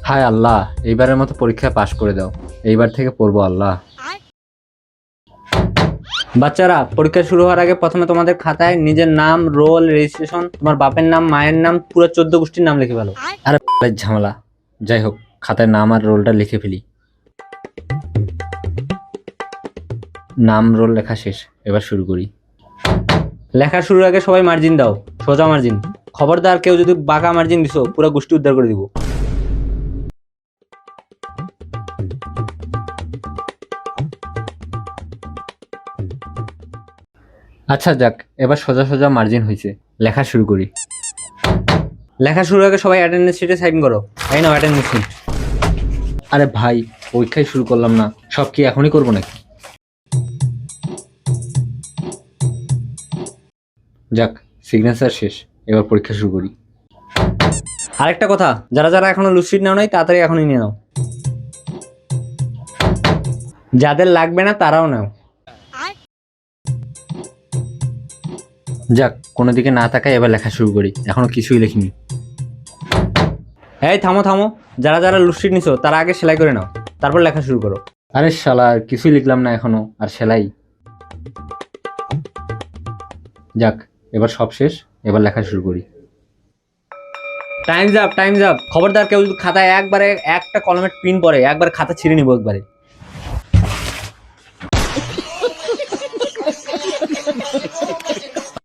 হায় আল্লাহ, এইবারের মতো পরীক্ষা পাশ করে দাও। এইবার থেকে পড়বো আল্লাহ। বাচ্চারা, পরীক্ষা শুরু হওয়ার আগে প্রথমে তোমাদের খাতায় নিজের নাম, রোল, রেজিস্ট্রেশন, তোমার বাপের নাম, মায়ের নাম, পুরো 14 গোষ্ঠীর নাম লিখে ফেলো। আরে ঝামেলা। যাই হোক, খাতায় নাম আর রোলটা লিখে ফেলি। নাম রোল লেখা শেষ, এবার শুরু করি। লেখা শুরুর আগে সবাই মার্জিন দাও, সোজা মার্জিন। খবরদার কেউ যদি বাঁকা মার্জিন দিছো, পুরো গোষ্ঠী উদ্ধার করে দিব। আচ্ছা যাক, এবার সোজা সোজা মার্জিন হয়েছে, লেখা শুরু করি। লেখা শুরুর আগে সবাই অ্যাটেন্ডেন্স শিটে সাইন করো। এই নাও অ্যাটেন্ডেন্স শিট। আরে ভাই, পরীক্ষায় শুরু করলাম না, সব কি এখনই করবো নাকি? যাক, সিগনেচার শেষ, এবার পরীক্ষা শুরু করি। আরেকটা কথা, যারা যারা এখনো লুসিড নাও নাই তাড়াতাড়ি এখনই নিয়ে নাও। যাদের লাগবে না তারাও নাও। যাক, কোনো দিকে না তাকায় এবার লেখা শুরু করি, এখনো কিছুই লিখিনি। এই থামো থামো, যারা যারা লুসিড নিছো তারা আগে সেলাই করে নাও, তারপর লেখা শুরু করো। আরে শালা, কিছুই লিখলাম না এখনো, আর সেলাই। যাক, এবার সব শেষ, এবার লেখা শুরু করি। Times up, Times up. খবরদার কেউ যদি খাতায় একবারে একটা কলমের পিন পড়ে, একবার খাতা ছিঁড়ে নিবো একবারে।